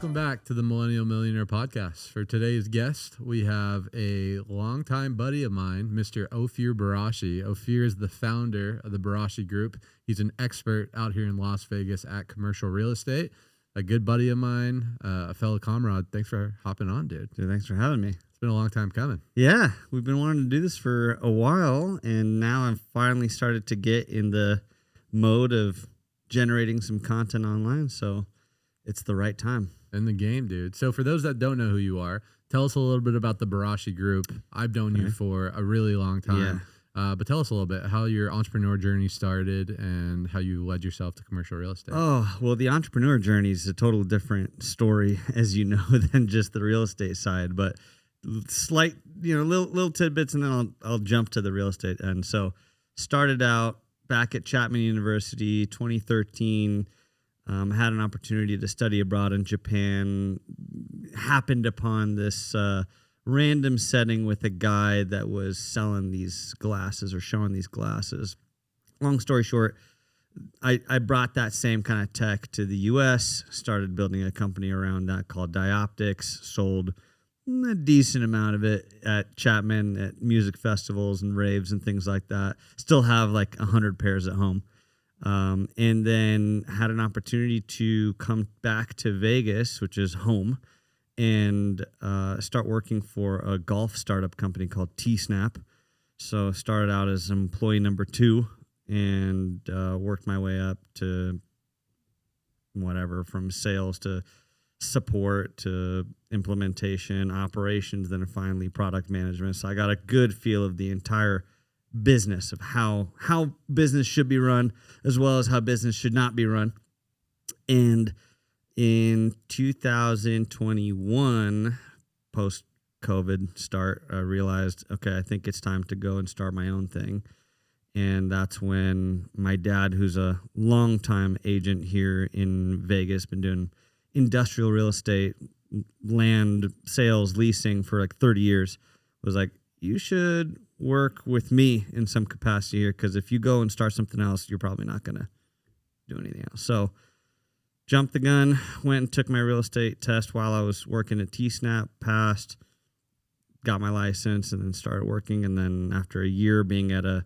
Welcome back to the Millennial Millionaire podcast. For today's guest, we have a longtime buddy of mine, Mr. Ofir Barashy. Ofir is the founder of the Barashy Group. He's an expert out here in Las Vegas at commercial real estate. A good buddy of mine, a fellow comrade. Thanks for hopping on, dude. Dude, thanks for having me. It's been a long time coming. Yeah, we've been wanting to do this for a while, and now I've finally started to get in the mode of generating some content online, so it's the right time. In the game, dude. So for those that don't know who you are, tell us a little bit about the Barashy Group. I've known you for a really long time. Yeah. But tell us a little bit how your entrepreneur journey started and how you led yourself to commercial real estate. Oh, well, the entrepreneur journey is a total different story, as you know, than just the real estate side. But slight, little tidbits, and then I'll jump to the real estate. And so started out back at Chapman University, 2013. Had an opportunity to study abroad in Japan. Happened upon this random setting with a guy that was selling these glasses or showing these glasses. Long story short, I brought that same kind of tech to the U.S., started building a company around that called Dioptics, sold a decent amount of it at Chapman, at music festivals and raves and things like that. Still have like 100 pairs at home. And then had an opportunity to come back to Vegas, which is home, and start working for a golf startup company called T-Snap. So started out as employee number 2 and worked my way up to whatever, from sales to support to implementation, operations, then finally product management. So I got a good feel of the entire business, of how business should be run, as well as how business should not be run. And in 2021, post-COVID start, I realized, okay, I think it's time to go and start my own thing. And that's when my dad, who's a longtime agent here in Vegas, been doing industrial real estate, land sales, leasing for like 30 years, was like, you should work with me in some capacity here, because if you go and start something else, you're probably not going to do anything else. So jumped the gun, went and took my real estate test while I was working at T-Snap, passed, got my license, and then started working. And then after a year being at a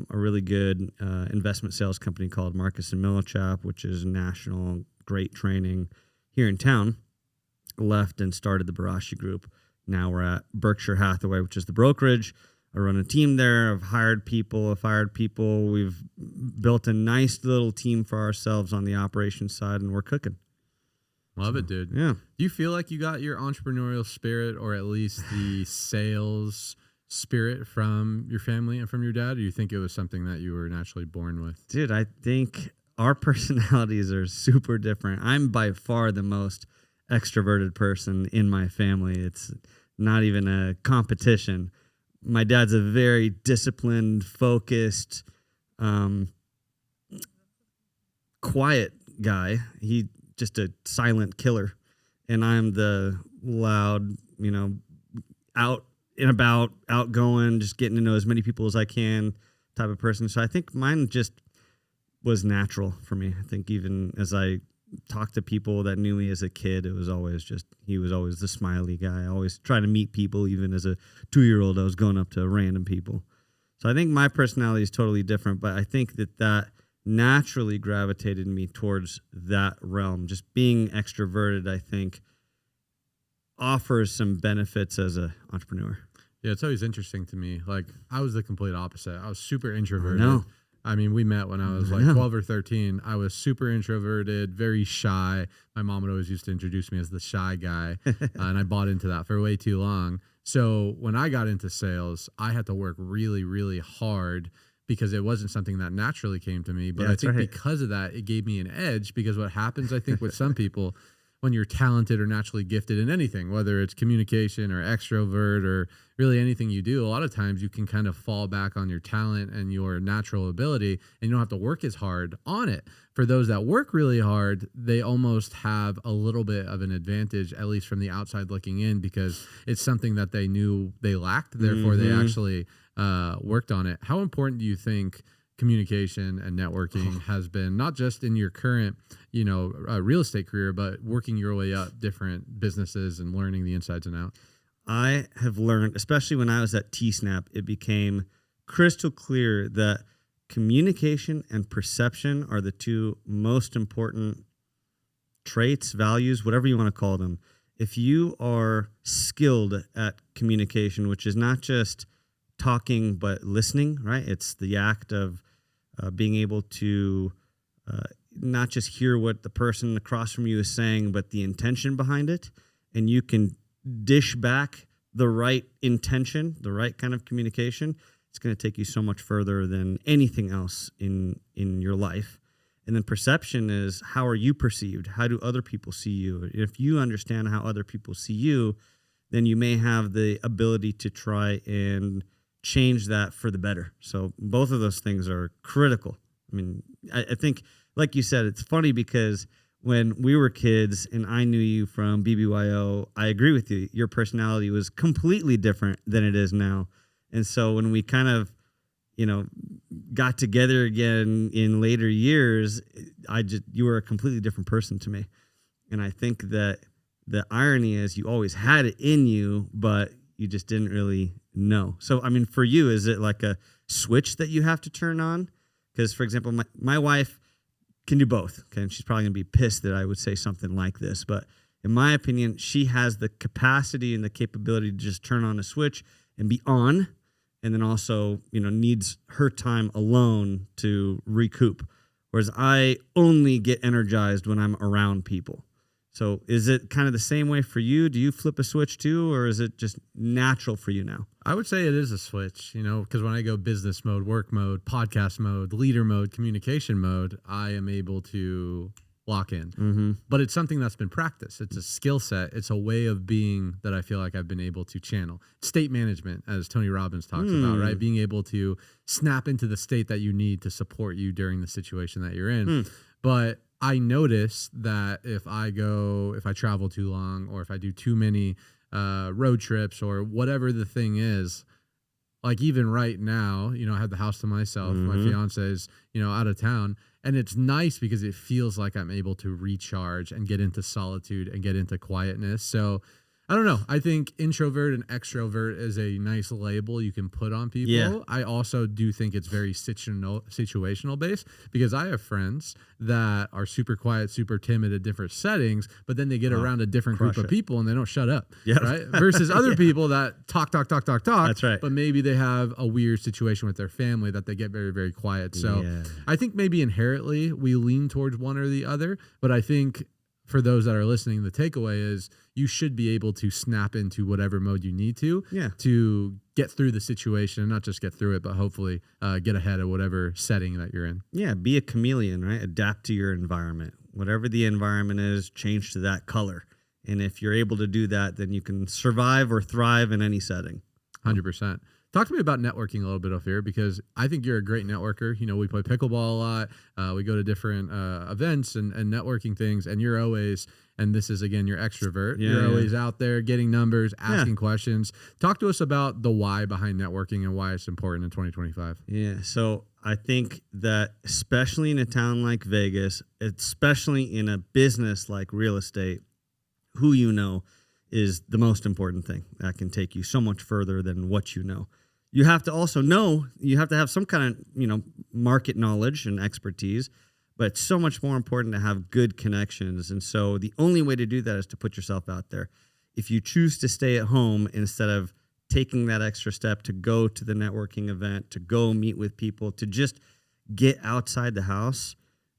really good investment sales company called Marcus & Millichap, which is national, great training here in town, left and started the Barashy Group. Now we're at Berkshire Hathaway, which is the brokerage. I run a team there. I've hired people. We've built a nice little team for ourselves on the operations side, and we're cooking. Love it, dude. Yeah. Do you feel like you got your entrepreneurial spirit, or at least the sales spirit, from your family and from your dad? Or do you think it was something that you were naturally born with? Dude, I think our personalities are super different. I'm by far the most extroverted person in my family. It's not even a competition. My dad's a very disciplined, focused, quiet guy. He just a silent killer. And I'm the loud, out and about, outgoing, just getting to know as many people as I can type of person. So I think mine just was natural for me. I think even as I talked to people that knew me as a kid, it was always he was always the smiley guy, always trying to meet people. Even as a 2-year-old, I was going up to random people. So I think my personality is totally different, but I think that naturally gravitated me towards that realm. Just being extroverted, I think, offers some benefits as an entrepreneur. Yeah, it's always interesting to me. Like, I was the complete opposite. I was super introverted. No. I mean, we met when I was like 12 or 13. I was super introverted, very shy. My mom would always used to introduce me as the shy guy, and I bought into that for way too long. So when I got into sales, I had to work really, really hard because it wasn't something that naturally came to me. But I think because of that, it gave me an edge, because what happens, I think, with some people, when you're talented or naturally gifted in anything, whether it's communication or extrovert or really anything you do, a lot of times you can kind of fall back on your talent and your natural ability, and you don't have to work as hard on it. For those that work really hard, they almost have a little bit of an advantage, at least from the outside looking in, because it's something that they knew they lacked. Therefore, they actually worked on it. How important do you think communication and networking has been not just in your current, real estate career, but working your way up different businesses and learning the insides and outs? I have learned, especially when I was at T-Snap, it became crystal clear that communication and perception are the two most important traits, values, whatever you want to call them. If you are skilled at communication, which is not just talking, but listening, right? It's the act of being able to not just hear what the person across from you is saying, but the intention behind it. And you can dish back the right intention, the right kind of communication. It's going to take you so much further than anything else in your life. And then perception is, how are you perceived? How do other people see you? If you understand how other people see you, then you may have the ability to try and change that for the better. So both of those things are critical. I mean, I think, like you said, it's funny because when we were kids and I knew you from BBYO, I agree with you. Your personality was completely different than it is now. And so when we kind of, got together again in later years, you were a completely different person to me. And I think that the irony is you always had it in you, but you just didn't really know. So, I mean, for you, is it like a switch that you have to turn on? Because, for example, my wife can do both. Okay, and she's probably going to be pissed that I would say something like this. But in my opinion, she has the capacity and the capability to just turn on a switch and be on. And then also, needs her time alone to recoup. Whereas I only get energized when I'm around people. So is it kind of the same way for you? Do you flip a switch too, or is it just natural for you now? I would say it is a switch, because when I go business mode, work mode, podcast mode, leader mode, communication mode, I am able to lock in. Mm-hmm. But it's something that's been practiced. It's a skill set. It's a way of being that I feel like I've been able to channel. State management, as Tony Robbins talks about, right? Being able to snap into the state that you need to support you during the situation that you're in. But I notice that if I travel too long, or if I do too many road trips, or whatever the thing is, like even right now, I have the house to myself. Mm-hmm. My fiance is, out of town. And it's nice because it feels like I'm able to recharge and get into solitude and get into quietness. So I don't know. I think introvert and extrovert is a nice label you can put on people. Yeah. I also do think it's very situational based, because I have friends that are super quiet, super timid at different settings, but then they get around a different group of people and they don't shut up. Yep. Right? Versus other people that talk. That's right. But maybe they have a weird situation with their family that they get very, very quiet. So I think maybe inherently we lean towards one or the other, but I think for those that are listening, the takeaway is you should be able to snap into whatever mode you need to get through the situation, not just get through it, but hopefully get ahead of whatever setting that you're in. Yeah, be a chameleon, right? Adapt to your environment. Whatever the environment is, change to that color. And if you're able to do that, then you can survive or thrive in any setting. 100%. Talk to me about networking a little bit, Ofir, because I think you're a great networker. We play pickleball a lot. We go to different events and networking things, and you're always, and this is, again, your extrovert. You're always out there getting numbers, asking questions. Talk to us about the why behind networking and why it's important in 2025. Yeah, so I think that especially in a town like Vegas, especially in a business like real estate, who you know is the most important thing that can take you so much further than what you know. You have to also know, you have to have some kind of, market knowledge and expertise, but it's so much more important to have good connections. And so the only way to do that is to put yourself out there. If you choose to stay at home instead of taking that extra step to go to the networking event, to go meet with people, to just get outside the house,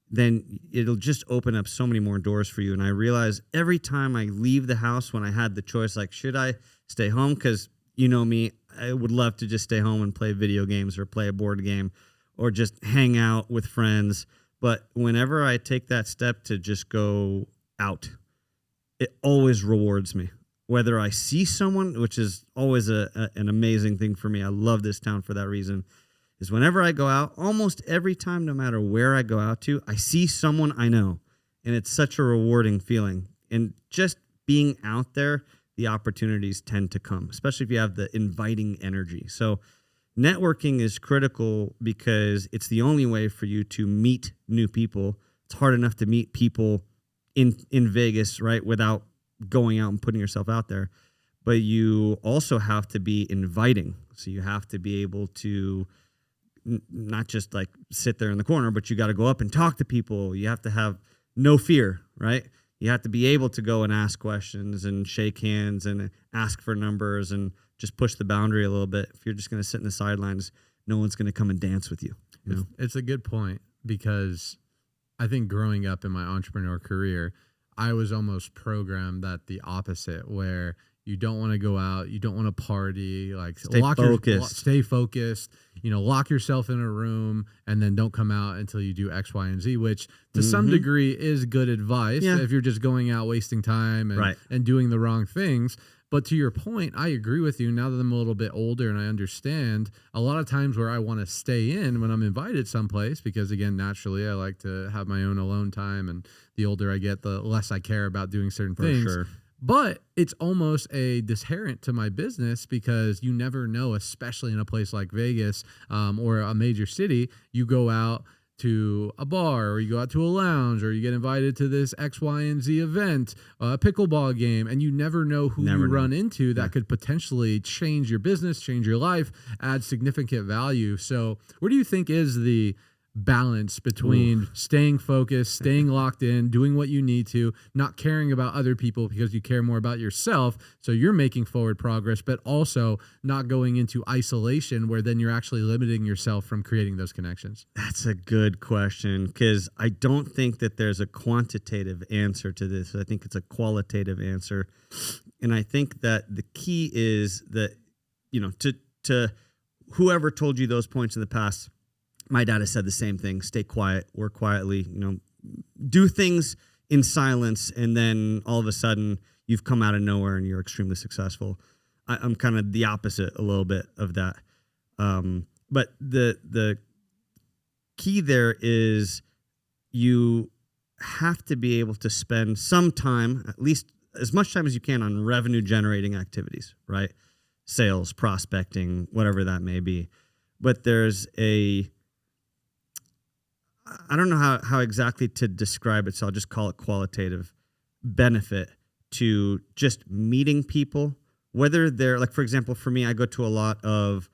then it'll just open up so many more doors for you. And I realize every time I leave the house, when I had the choice, like, should I stay home? Because you know me, I would love to just stay home and play video games or play a board game or just hang out with friends. But whenever I take that step to just go out, it always rewards me. Whether I see someone, which is always an amazing thing for me. I love this town for that reason. Is whenever I go out, almost every time, no matter where I go out to, I see someone I know. And it's such a rewarding feeling. And just being out there, the opportunities tend to come, especially if you have the inviting energy. So networking is critical because it's the only way for you to meet new people. It's hard enough to meet people in Vegas, right, without going out and putting yourself out there. But you also have to be inviting. So you have to be able to not just like sit there in the corner, but you got to go up and talk to people. You have to have no fear, right? You have to be able to go and ask questions and shake hands and ask for numbers and just push the boundary a little bit. If you're just going to sit in the sidelines, no one's going to come and dance with you. You know? It's a good point, because I think growing up in my entrepreneur career, I was almost programmed that the opposite, where you don't want to go out, you don't want to party, like stay focused, lock yourself in a room and then don't come out until you do X, Y, and Z, which to some degree is good advice if you're just going out wasting time and doing the wrong things. But to your point, I agree with you. Now that I'm a little bit older and I understand, a lot of times where I want to stay in when I'm invited someplace, because again, naturally, I like to have my own alone time, and the older I get, the less I care about doing certain things. Sure. But it's almost a deterrent to my business, because you never know, especially in a place like Vegas or a major city, you go out to a bar or you go out to a lounge or you get invited to this X, Y, and Z event, a pickleball game, and you never know who run into that could potentially change your business, change your life, add significant value. So where do you think is the balance between staying focused, staying locked in, doing what you need to, not caring about other people because you care more about yourself, so you're making forward progress, but also not going into isolation where then you're actually limiting yourself from creating those connections? That's a good question, because I don't think that there's a quantitative answer to this. I think it's a qualitative answer. And I think that the key is that, to whoever told you those points in the past, my dad has said the same thing: stay quiet, work quietly, do things in silence, and then all of a sudden you've come out of nowhere and you're extremely successful. I'm kind of the opposite a little bit of that. But the key there is you have to be able to spend some time, at least as much time as you can, on revenue generating activities, right? Sales, prospecting, whatever that may be. But there's I don't know how exactly to describe it, so I'll just call it qualitative benefit to just meeting people, whether they're, like, for example, for me, I go to a lot of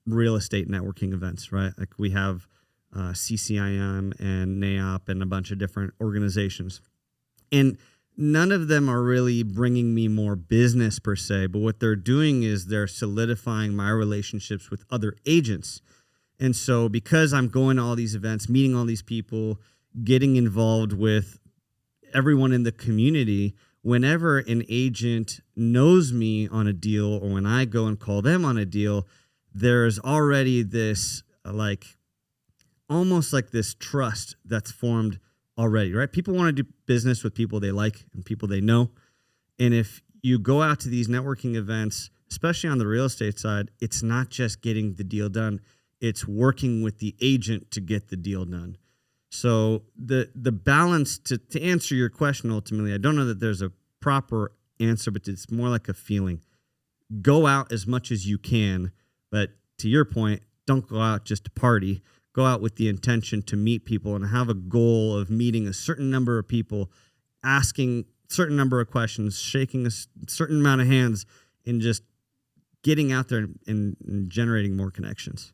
real estate networking events, right? Like we have CCIM and NAOP and a bunch of different organizations. And none of them are really bringing me more business per se, but what they're doing is they're solidifying my relationships with other agents. And so because I'm going to all these events, meeting all these people, getting involved with everyone in the community, whenever an agent knows me on a deal or when I go and call them on a deal, there's already this almost like this trust that's formed already, right? People want to do business with people they like and people they know. And if you go out to these networking events, especially on the real estate side, it's not just getting the deal done. It's working with the agent to get the deal done. So the balance to answer your question, ultimately, I don't know that there's a proper answer, but it's more like a feeling. Go out as much as you can, but to your point, don't go out just to party. Go out with the intention to meet people and have a goal of meeting a certain number of people, asking a certain number of questions, shaking a certain amount of hands, and just getting out there and generating more connections.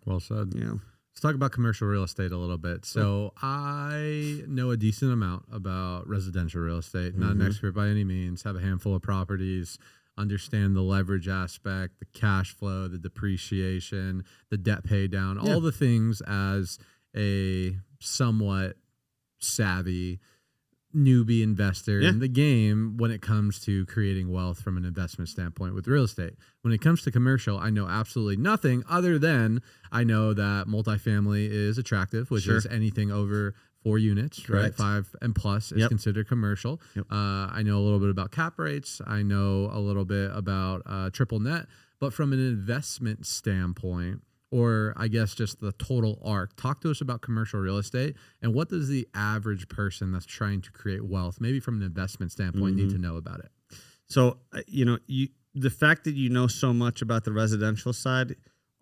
Well said. Yeah. Let's talk about commercial real estate a little bit. So I know a decent amount about residential real estate, not an expert by any means, have a handful of properties, understand the leverage aspect, the cash flow, the depreciation, the debt pay down, all the things as a somewhat savvy newbie investor in the game when it comes to creating wealth from an investment standpoint with real estate. When it comes to commercial, I know absolutely nothing other than I know that multifamily is attractive, which is anything over 4 units, right? 5 and plus is considered commercial. I know a little bit about cap rates. I know a little bit about triple net, but from an investment standpoint, or I guess just the total arc, talk to us about commercial real estate and what does the average person that's trying to create wealth, maybe from an investment standpoint, need to know about it? So, the fact that you know so much about the residential side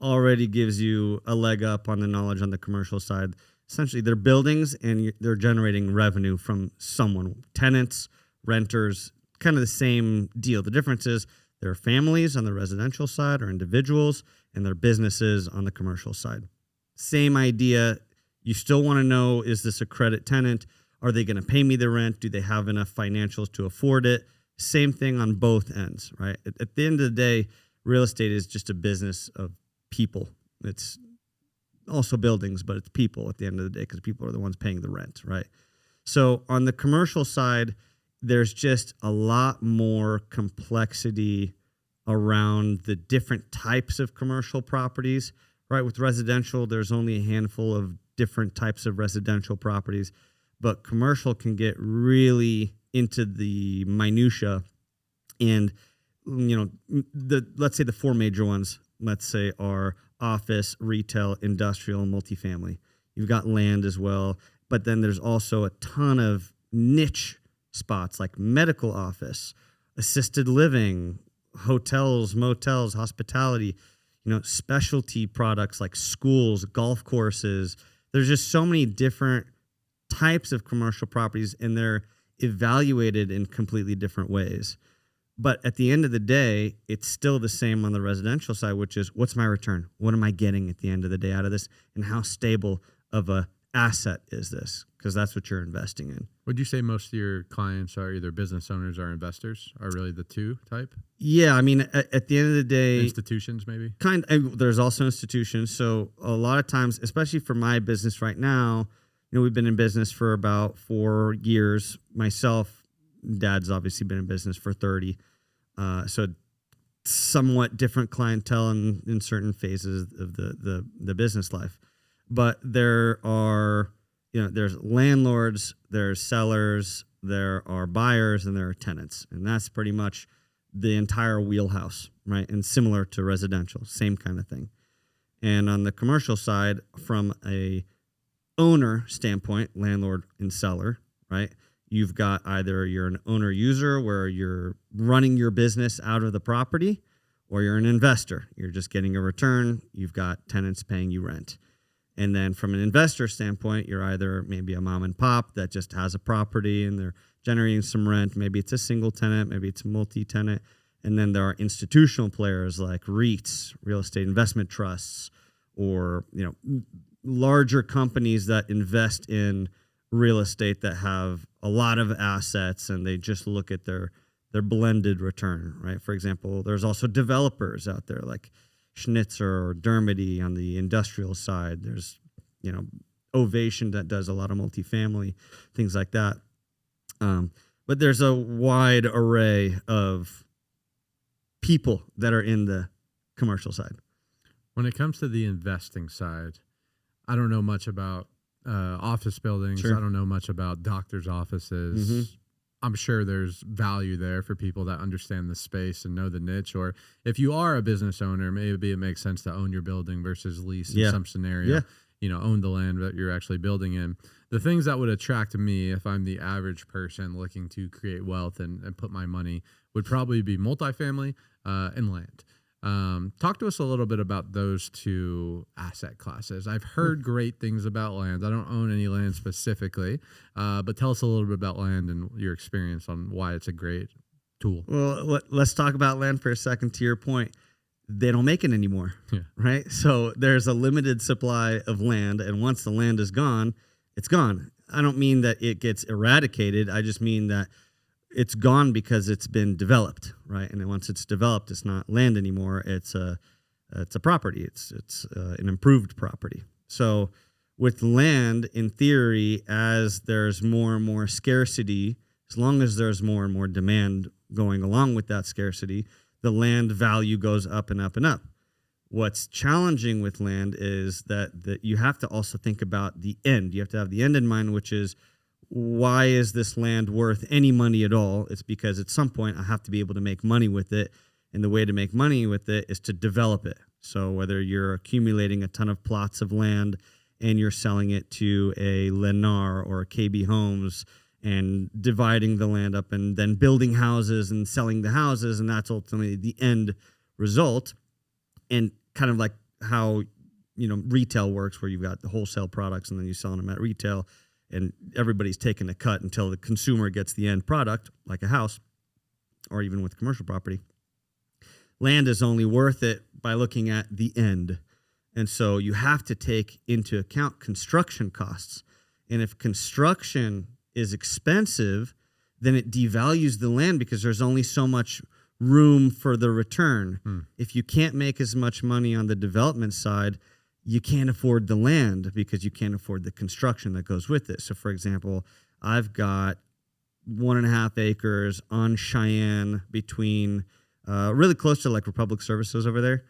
already gives you a leg up on the knowledge on the commercial side. Essentially, they're buildings and they're generating revenue from someone, tenants, renters, kind of the same deal. The difference is there are families on the residential side or individuals, and there are businesses on the commercial side. Same idea. You still want to know, is this a credit tenant? Are they going to pay me the rent? Do they have enough financials to afford it? Same thing on both ends, right? At the end of the day, real estate is just a business of people. It's also buildings, but it's people at the end of the day because people are the ones paying the rent, right? So on the commercial side, there's just a lot more complexity around the different types of commercial properties, right? With residential, there's only a handful of different types of residential properties, but commercial can get really into the minutia. And, let's say the four major ones, let's say are office, retail, industrial, and multifamily. You've got land as well, but then there's also a ton of niche spots like medical office, assisted living, hotels, motels, hospitality, specialty products like schools, golf courses. There's just so many different types of commercial properties, and they're evaluated in completely different ways. But at the end of the day, it's still the same on the residential side, which is what's my return? What am I getting at the end of the day out of this? And how stable of a asset is this? Because that's what you're investing in. Would you say most of your clients are either business owners or investors? Are really the two type? Yeah, I mean, at the end of the day, institutions maybe. There's also institutions. So a lot of times, especially for my business right now, we've been in business for about 4 years. Myself, Dad's obviously been in business for 30. So somewhat different clientele in certain phases of the business life. But there are, there's landlords, there's sellers, there are buyers, and there are tenants. And that's pretty much the entire wheelhouse, right? And similar to residential, same kind of thing. And on the commercial side, from a owner standpoint, landlord and seller, right? You've got either you're an owner user where you're running your business out of the property, or you're an investor. You're just getting a return. You've got tenants paying you rent. And then from an investor standpoint, you're either maybe a mom and pop that just has a property and they're generating some rent. Maybe it's a single tenant, maybe it's a multi-tenant. And then there are institutional players like REITs, real estate investment trusts, or larger companies that invest in real estate that have a lot of assets and they just look at their blended return, right? For example, there's also developers out there like Schnitzer or Dermody on the industrial side. There's, Ovation that does a lot of multifamily, things like that. But there's a wide array of people that are in the commercial side. When it comes to the investing side, I don't know much about office buildings. Sure. I don't know much about doctors' offices. Mm-hmm. I'm sure there's value there for people that understand the space and know the niche. Or if you are a business owner, maybe it makes sense to own your building versus lease in some scenario. Yeah. Own the land that you're actually building in. The things that would attract me if I'm the average person looking to create wealth and put my money would probably be multifamily and land. Talk to us a little bit about those two asset classes. I've heard great things about land. I don't own any land specifically, but tell us a little bit about land and your experience on why it's a great tool. Well, let's talk about land for a second. To your point, they don't make it anymore, right? So there's a limited supply of land, and once the land is gone, it's gone. I don't mean that it gets eradicated. I just mean that it's gone because it's been developed, right? And then once it's developed, it's not land anymore. It's a property. It's an improved property. So with land, in theory, as there's more and more scarcity, as long as there's more and more demand going along with that scarcity, the land value goes up and up and up. What's challenging with land is that you have to also think about the end. You have to have the end in mind, which is, why is this land worth any money at all? It's because at some point I have to be able to make money with it. And the way to make money with it is to develop it. So whether you're accumulating a ton of plots of land and you're selling it to a Lennar or a KB Homes and dividing the land up and then building houses and selling the houses, and that's ultimately the end result. And kind of like how, retail works, where you've got the wholesale products and then you're selling them at retail, and everybody's taking a cut until the consumer gets the end product, like a house, or even with commercial property. Land is only worth it by looking at the end. And so you have to take into account construction costs. And if construction is expensive, then it devalues the land because there's only so much room for the return. If you can't make as much money on the development side, you can't afford the land because you can't afford the construction that goes with it. So, for example, I've got 1.5 acres on Cheyenne between really close to like Republic Services over there.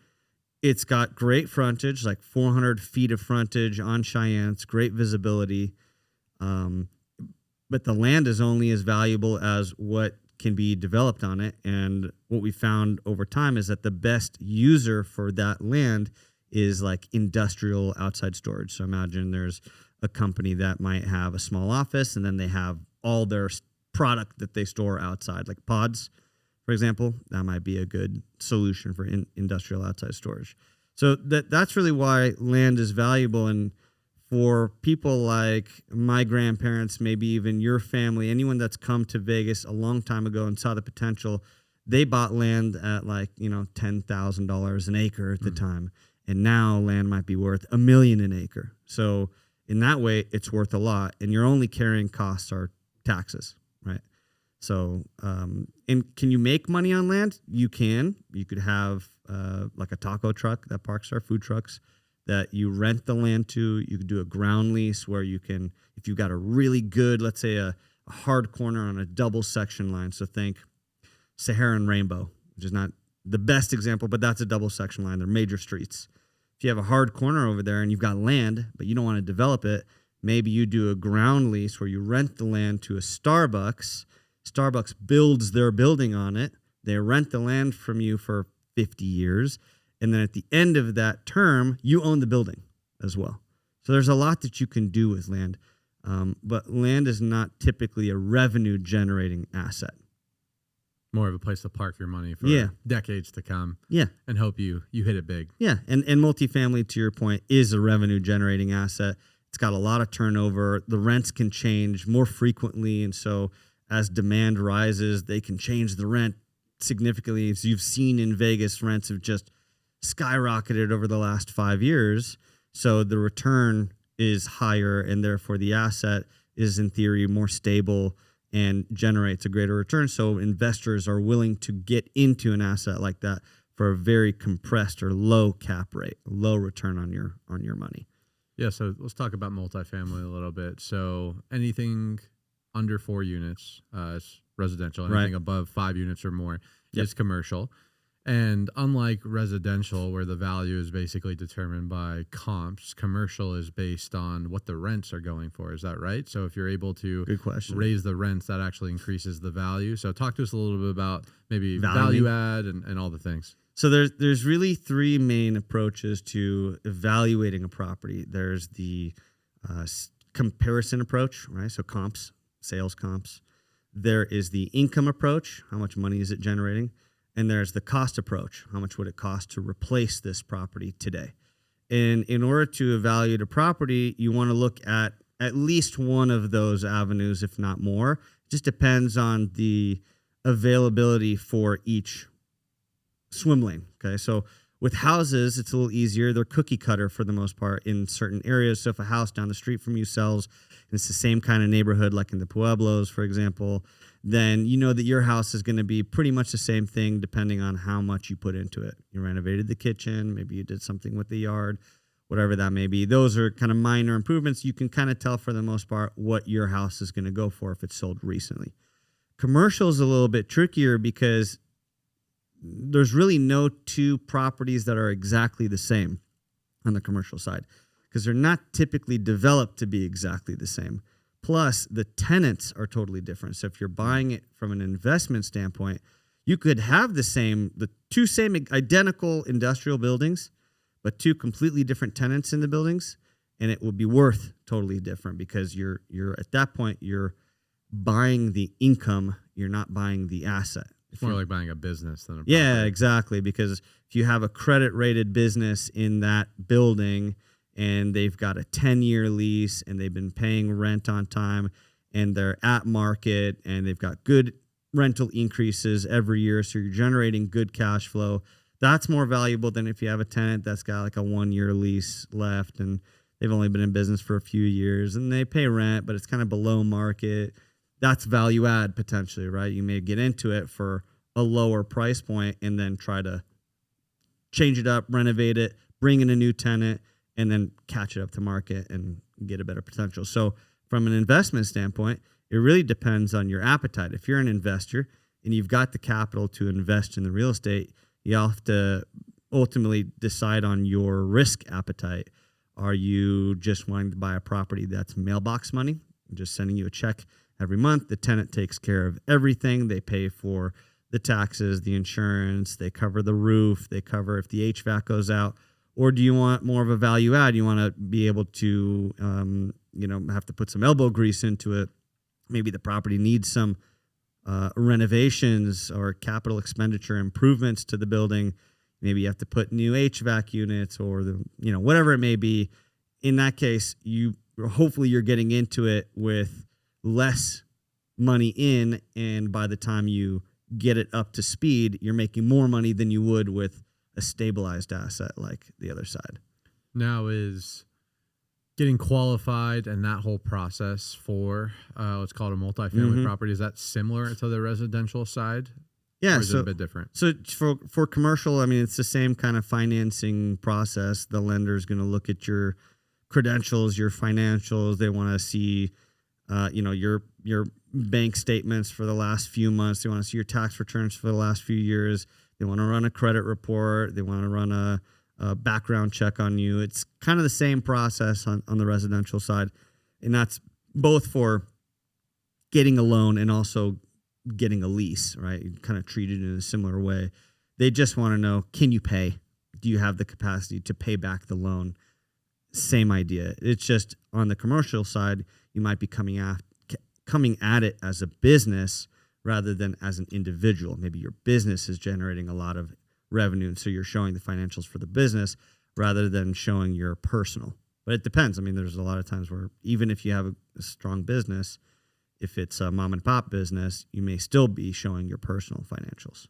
It's got great frontage, like 400 feet of frontage on Cheyenne. It's great visibility. But the land is only as valuable as what can be developed on it. And what we found over time is that the best user for that land is like industrial outside storage. So imagine there's a company that might have a small office and then they have all their product that they store outside, like pods, for example. That might be a good solution for industrial outside storage. So that's really why land is valuable. And for people like my grandparents, maybe even your family, anyone that's come to Vegas a long time ago and saw the potential, they bought land at like, $10,000 an acre at the time. And now land might be worth $1 million an acre. So in that way, it's worth a lot. And your only carrying costs are taxes, right? So, and can you make money on land? You can. You could have like a taco truck that parks our food trucks that you rent the land to. You could do a ground lease where you can, if you've got a really good, let's say a hard corner on a double section line. So think Saharan Rainbow, which is not the best example, but that's a double section line. They're major streets. If you have a hard corner over there and you've got land, but you don't want to develop it, maybe you do a ground lease where you rent the land to a Starbucks. Starbucks builds their building on it. They rent the land from you for 50 years. And then at the end of that term, you own the building as well. So there's a lot that you can do with land. But land is not typically a revenue generating asset. More of a place to park your money for decades to come. Yeah. And hope you hit it big. Yeah. And multifamily, to your point, is a revenue generating asset. It's got a lot of turnover. The rents can change more frequently. And so as demand rises, they can change the rent significantly. As you've seen in Vegas, rents have just skyrocketed over the last 5 years. So the return is higher, and therefore the asset is in theory more stable and generates a greater return. So investors are willing to get into an asset like that for a very compressed or low cap rate, low return on your money. Yeah, so let's talk about multifamily a little bit. So anything under 4 units is residential. Anything above 5 units or more is commercial. And unlike residential, where the value is basically determined by comps, commercial is based on what the rents are going for. Is that right? So if you're able to raise the rents, that actually increases the value. So talk to us a little bit about maybe value add and all the things. So there's really 3 main approaches to evaluating a property. There's the comparison approach, right? So comps, sales comps. There is the income approach. How much money is it generating? And there's the cost approach. How much would it cost to replace this property today? And in order to evaluate a property, you want to look at least one of those avenues, if not more. It just depends on the availability for each swim lane. Okay, so with houses, it's a little easier. They're cookie cutter for the most part in certain areas. So if a house down the street from you sells, and it's the same kind of neighborhood, like in the Pueblos, for example, then you know that your house is going to be pretty much the same thing depending on how much you put into it. You renovated the kitchen, maybe you did something with the yard, whatever that may be. Those are kind of minor improvements. You can kind of tell for the most part what your house is going to go for if it's sold recently. Commercial is a little bit trickier because there's really no 2 properties that are exactly the same on the commercial side because they're not typically developed to be exactly the same. Plus, the tenants are totally different. So if you're buying it from an investment standpoint, you could have the 2 same identical industrial buildings, but 2 completely different tenants in the buildings, and it would be worth totally different because you're at that point you're buying the income, you're not buying the asset. It's more like buying a business than a Yeah, property. exactly. Because if you have a credit rated business in that building and they've got a 10-year lease and they've been paying rent on time and they're at market and they've got good rental increases every year, so you're generating good cash flow, that's more valuable than if you have a tenant that's got like a 1-year lease left and they've only been in business for a few years and they pay rent, but it's kind of below market. That's value add potentially, right? You may get into it for a lower price point and then try to change it up, renovate it, bring in a new tenant, and then catch it up to market and get a better potential. So from an investment standpoint, it really depends on your appetite. If you're an investor and you've got the capital to invest in the real estate, you have to ultimately decide on your risk appetite. Are you just wanting to buy a property that's mailbox money, just sending you a check every month? The tenant takes care of everything. They pay for the taxes, the insurance, they cover the roof, they cover if the HVAC goes out. Or do you want more of a value add? You want to be able to, have to put some elbow grease into it. Maybe the property needs some renovations or capital expenditure improvements to the building. Maybe you have to put new HVAC units or whatever it may be. In that case, hopefully you're getting into it with less money in, and by the time you get it up to speed, you're making more money than you would with a stabilized asset like the other side. Now, is getting qualified and that whole process for what's called a multifamily property, is that similar to the residential side? Yeah, or is it a bit different? So for commercial, I mean, it's the same kind of financing process. The lender's going to look at your credentials, your financials. They want to see, your bank statements for the last few months. They want to see your tax returns for the last few years. They want to run a credit report. They want to run a background check on you. It's kind of the same process on the residential side. And that's both for getting a loan and also getting a lease, right? You kind of treat it in a similar way. They just want to know, can you pay? Do you have the capacity to pay back the loan? Same idea. It's just on the commercial side, you might be coming at it as a business rather than as an individual. Maybe your business is generating a lot of revenue, and so you're showing the financials for the business rather than showing your personal. But it depends. I mean, there's a lot of times where even if you have a strong business, if it's a mom and pop business, you may still be showing your personal financials.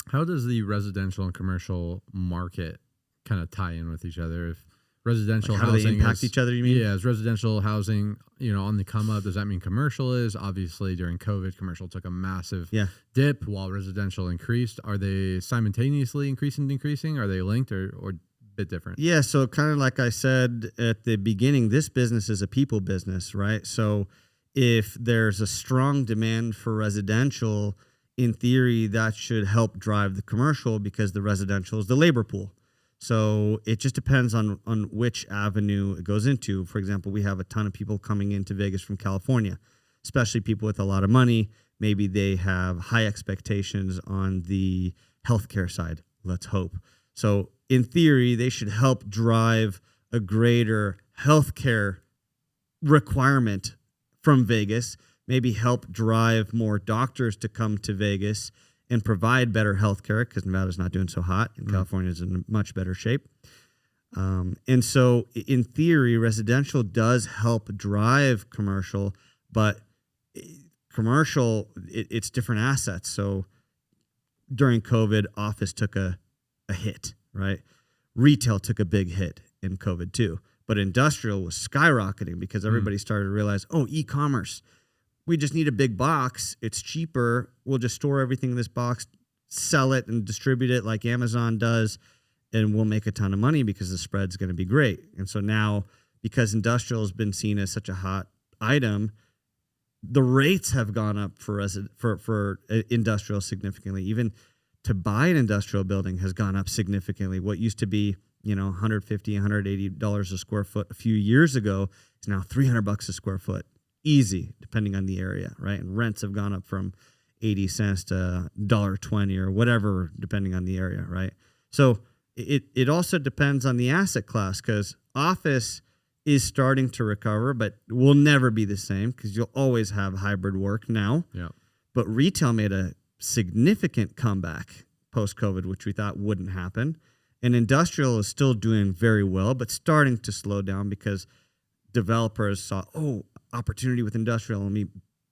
How does the residential and commercial market kind of tie in with each other? If residential how housing do they impact each other, you mean? Yeah, is residential housing, on the come up? Does that mean commercial is? Obviously, during COVID, commercial took a massive dip while residential increased. Are they simultaneously increasing? Are they linked or a bit different? Yeah, so kind of like I said at the beginning, this business is a people business, right? So if there's a strong demand for residential, in theory, that should help drive the commercial because the residential is the labor pool. So it just depends on which avenue it goes into. For example, we have a ton of people coming into Vegas from California, especially people with a lot of money. Maybe they have high expectations on the healthcare side, let's hope. So in theory, they should help drive a greater healthcare requirement from Vegas, maybe help drive more doctors to come to Vegas and provide better health care because Nevada's not doing so hot and California is in much better shape. And so in theory, residential does help drive commercial, but commercial, it's different assets. So during COVID, office took a hit, right? Retail took a big hit in COVID too, but industrial was skyrocketing because everybody started to realize, e-commerce. We just need a big box. It's cheaper. We'll just store everything in this box, sell it and distribute it like Amazon does, and we'll make a ton of money because the spread's going to be great. And so now, because industrial has been seen as such a hot item, the rates have gone up for industrial significantly. Even to buy an industrial building has gone up significantly. What used to be, $150, $180 a square foot a few years ago is now $300 a square foot. Easy, depending on the area, right? And rents have gone up from 80 cents to $1.20 or whatever, depending on the area, right? So it also depends on the asset class because office is starting to recover, but will never be the same because you'll always have hybrid work now. Yeah. But retail made a significant comeback post-COVID, which we thought wouldn't happen. And industrial is still doing very well, but starting to slow down because developers saw, opportunity with industrial. Let me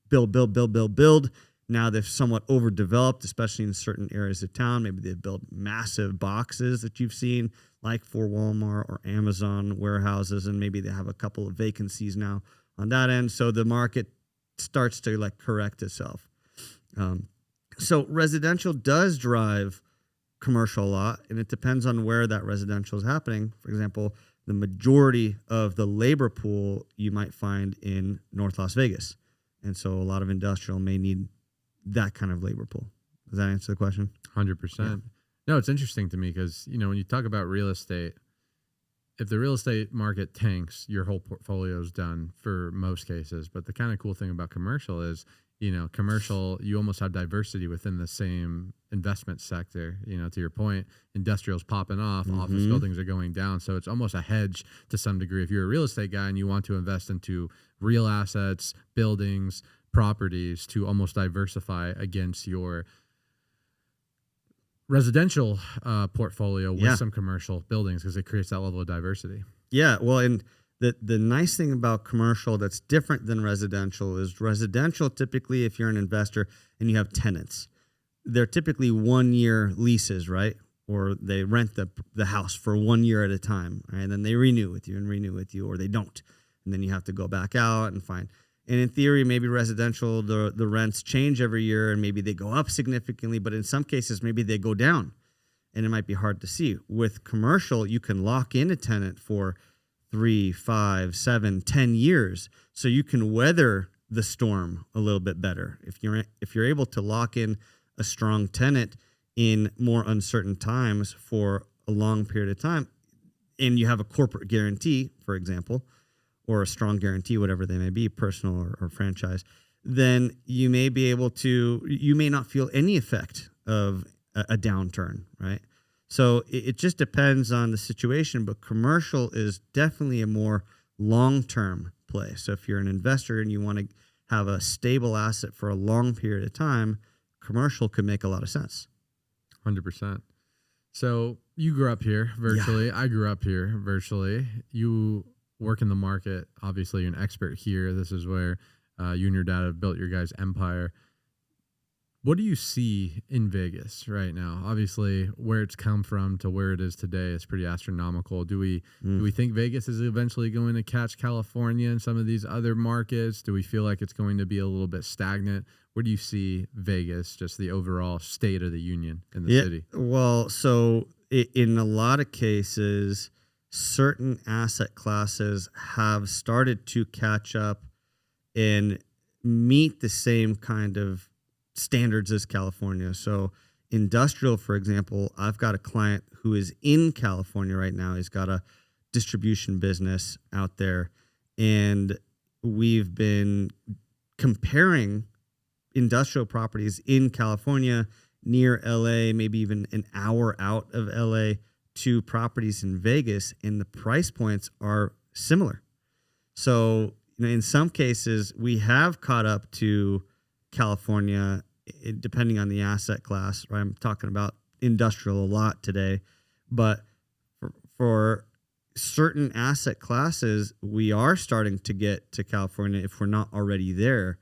build. Now they've somewhat overdeveloped, especially in certain areas of town. Maybe they've built massive boxes that you've seen, like for Walmart or Amazon warehouses, and maybe they have a couple of vacancies now on that end. So the market starts to like correct itself. So residential does drive commercial a lot, and it depends on where that residential is happening. For example, the majority of the labor pool you might find in North Las Vegas. And so a lot of industrial may need that kind of labor pool. Does that answer the question? 100%. Yeah. No, it's interesting to me because, when you talk about real estate, if the real estate market tanks, your whole portfolio is done for most cases. But the kind of cool thing about commercial is, commercial, you almost have diversity within the same investment sector. To your point, industrial's popping off, office buildings are going down. So it's almost a hedge to some degree. If you're a real estate guy and you want to invest into real assets, buildings, properties, to almost diversify against your residential portfolio with some commercial buildings, because it creates that level of diversity. Yeah, well, and the nice thing about commercial that's different than residential is residential, typically, if you're an investor and you have tenants, they're typically 1-year leases, right? Or they rent the house for 1 year at a time, right? And then they renew with you, or they don't. And then you have to go back out and find. And in theory, maybe residential, the rents change every year, and maybe they go up significantly, but in some cases, maybe they go down, and it might be hard to see. With commercial, you can lock in a tenant for 3, 5, 7, 10 years, so you can weather the storm a little bit better. If you're able to lock in a strong tenant in more uncertain times for a long period of time, and you have a corporate guarantee, for example, or a strong guarantee, whatever they may be, personal or franchise, then you may not feel any effect of a downturn, right? So it just depends on the situation, but commercial is definitely a more long-term play. So if you're an investor and you want to have a stable asset for a long period of time, commercial could make a lot of sense. 100%. So you grew up here virtually. Yeah. I grew up here virtually. You work in the market. Obviously, you're an expert here. This is where you and your dad have built your guys' empire. What do you see in Vegas right now? Obviously, where it's come from to where it is today is pretty astronomical. Do we think Vegas is eventually going to catch California and some of these other markets? Do we feel like it's going to be a little bit stagnant? Where do you see Vegas, just the overall state of the union in the city? Well, so in a lot of cases, certain asset classes have started to catch up and meet the same kind of standards as California. So industrial, for example, I've got a client who is in California right now. He's got a distribution business out there, and we've been comparing industrial properties in California near LA, maybe even an hour out of LA, to properties in Vegas, and the price points are similar. So, in some cases, we have caught up to California, depending on the asset class, right? I'm talking about industrial a lot today, but for certain asset classes, we are starting to get to California if we're not already there.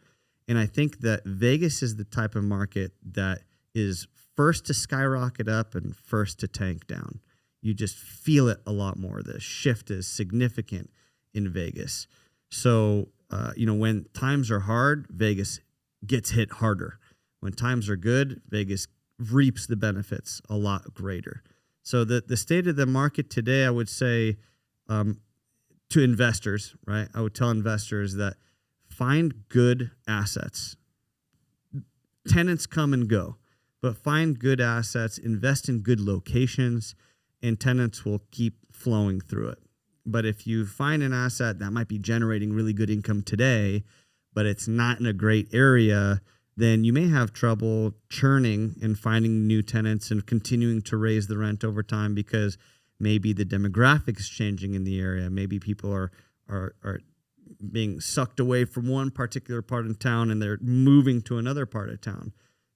And I think that Vegas is the type of market that is first to skyrocket up and first to tank down. You just feel it a lot more. The shift is significant in Vegas. So, when times are hard, Vegas gets hit harder. When times are good, Vegas reaps the benefits a lot greater. So the state of the market today, I would say to investors, right? I would tell investors that find good assets. Tenants come and go, but find good assets, invest in good locations, and tenants will keep flowing through it. But if you find an asset that might be generating really good income today, but it's not in a great area, then you may have trouble churning and finding new tenants and continuing to raise the rent over time, because maybe the demographics changing in the area. Maybe people are being sucked away from one particular part of town and they're moving to another part of town.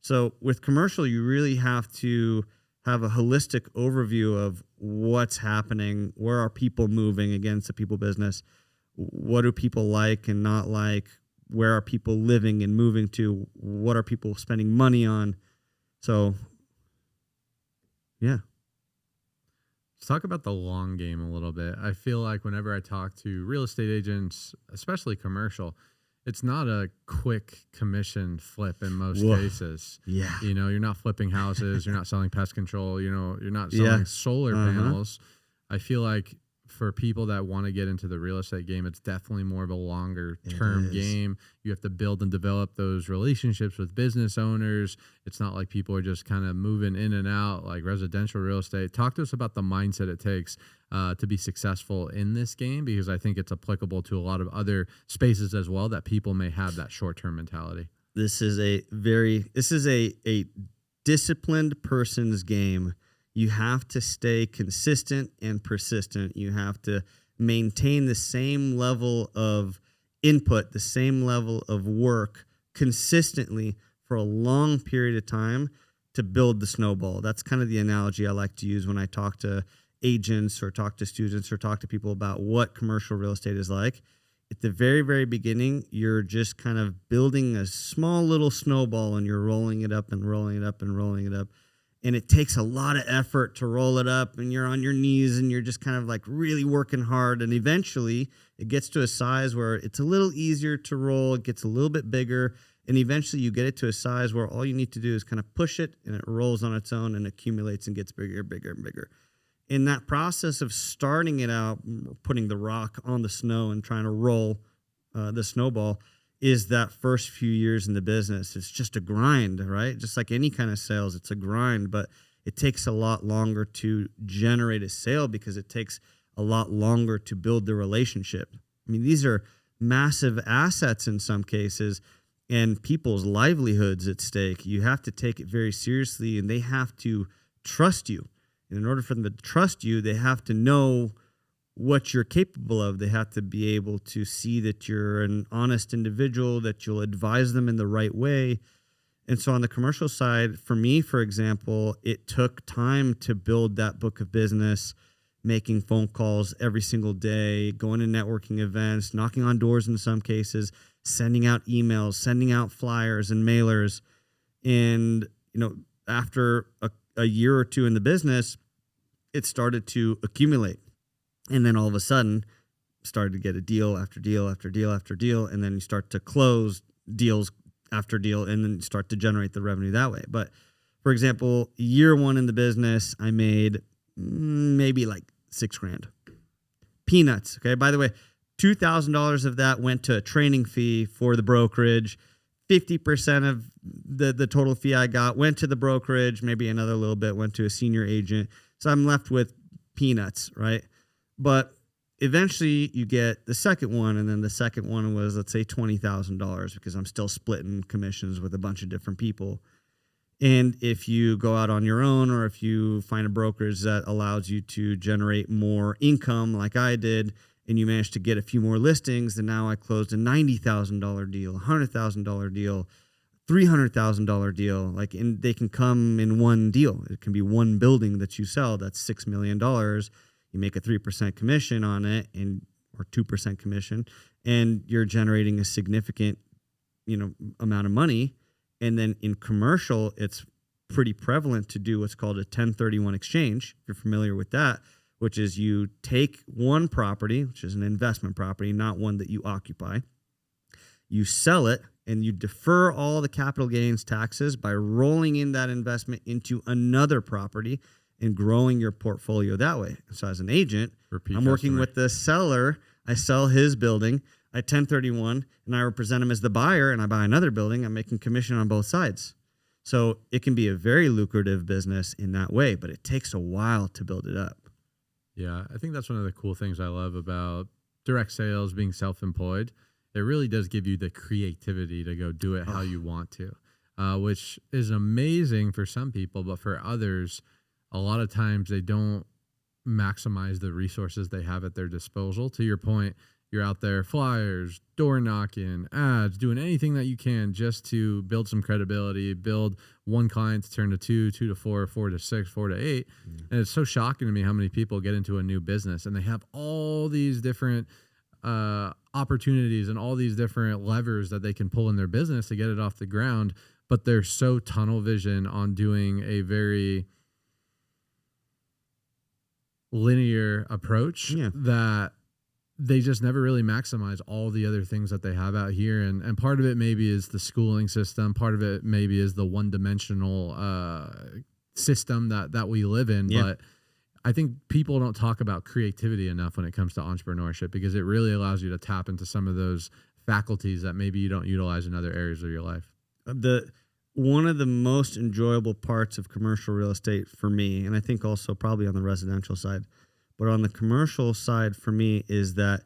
So with commercial, you really have to have a holistic overview of what's happening, where are people moving. Again, it's a people business. What do people like and not like? Where are people living and moving to? What are people spending money on? So, yeah. Let's talk about the long game a little bit. I feel like whenever I talk to real estate agents, especially commercial, it's not a quick commission flip in most cases. Yeah. You know, you're not flipping houses, you're not selling pest control, you know, you're not selling solar panels. I feel like for people that want to get into the real estate game, it's definitely more of a longer term game. You have to build and develop those relationships with business owners. It's not like people are just kind of moving in and out like residential real estate. Talk to us about the mindset it takes to be successful in this game, because I think it's applicable to a lot of other spaces as well, that people may have that short-term mentality. This is a disciplined person's game. You have to stay consistent and persistent. You have to maintain the same level of input, the same level of work consistently for a long period of time to build the snowball. That's kind of the analogy I like to use when I talk to agents or talk to students or talk to people about what commercial real estate is like. At the very, very beginning, you're just kind of building a small little snowball, and you're rolling it up and rolling it up and rolling it up. And it takes a lot of effort to roll it up, and you're on your knees and you're just kind of like really working hard. And eventually it gets to a size where it's a little easier to roll. It gets a little bit bigger. And eventually you get it to a size where all you need to do is kind of push it, and it rolls on its own and accumulates and gets bigger, bigger, and bigger. In that process of starting it out, putting the rock on the snow and trying to roll the snowball, is that first few years in the business. It's just a grind, right? Just like any kind of sales, it's a grind, but it takes a lot longer to generate a sale because it takes a lot longer to build the relationship. I mean, these are massive assets in some cases, and people's livelihoods at stake. You have to take it very seriously, and they have to trust you. And in order for them to trust you, they have to know what you're capable of. They have to be able to see that you're an honest individual, that you'll advise them in the right way. And so on the commercial side, for me, for example, it took time to build that book of business, making phone calls every single day, going to networking events, knocking on doors in some cases, sending out emails, sending out flyers and mailers. And, you know, after a year or two in the business, it started to accumulate. And then all of a sudden, started to get a deal after deal after deal after deal, and then you start to close deals after deal, and then start to generate the revenue that way. But for example, year one in the business, I made maybe like $6,000. Peanuts. Okay. By the way, $2,000 of that went to a training fee for the brokerage. 50% of the total fee I got went to the brokerage. Maybe another little bit went to a senior agent. So I'm left with peanuts, right? But eventually you get the second one, and then the second one was, let's say, $20,000, because I'm still splitting commissions with a bunch of different people. And if you go out on your own, or if you find a brokerage that allows you to generate more income like I did, and you manage to get a few more listings, then now I closed a $90,000 deal, a $100,000 deal, $300,000 deal. Like, and they can come in one deal. It can be one building that you sell. That's $6 million. You make a 3% commission on it, or 2% commission, and you're generating a significant, amount of money. And then in commercial, it's pretty prevalent to do what's called a 1031 exchange. If you're familiar with that, which is you take one property, which is an investment property, not one that you occupy. You sell it, and you defer all the capital gains taxes by rolling in that investment into another property and growing your portfolio that way. So as an agent, I'm working with the seller. I sell his building. I 1031, and I represent him as the buyer, and I buy another building. I'm making commission on both sides. So it can be a very lucrative business in that way, but it takes a while to build it up. Yeah, I think that's one of the cool things I love about direct sales, being self-employed. It really does give you the creativity to go do it how you want to, which is amazing for some people, but for others, a lot of times they don't maximize the resources they have at their disposal. To your point, you're out there, flyers, door knocking, ads, doing anything that you can just to build some credibility, build one client to turn to two, two to four, four to six, four to eight. And it's so shocking to me how many people get into a new business and they have all these different opportunities and all these different levers that they can pull in their business to get it off the ground. But they're so tunnel vision on doing a very linear approach that they just never really maximize all the other things that they have out here. And part of it maybe is the schooling system. Part of it maybe is the one-dimensional system that we live in. Yeah. But I think people don't talk about creativity enough when it comes to entrepreneurship, because it really allows you to tap into some of those faculties that maybe you don't utilize in other areas of your life. One of the most enjoyable parts of commercial real estate for me, and I think also probably on the residential side, but on the commercial side for me, is that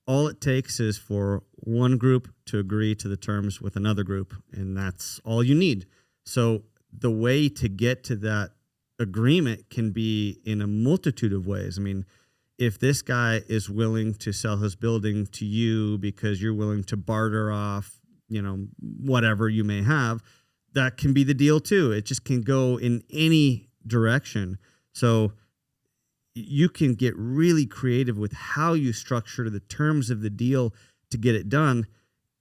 all it takes is for one group to agree to the terms with another group, and that's all you need. So the way to get to that agreement can be in a multitude of ways. I mean, if this guy is willing to sell his building to you because you're willing to barter off, whatever you may have, that can be the deal too. It just can go in any direction. So you can get really creative with how you structure the terms of the deal to get it done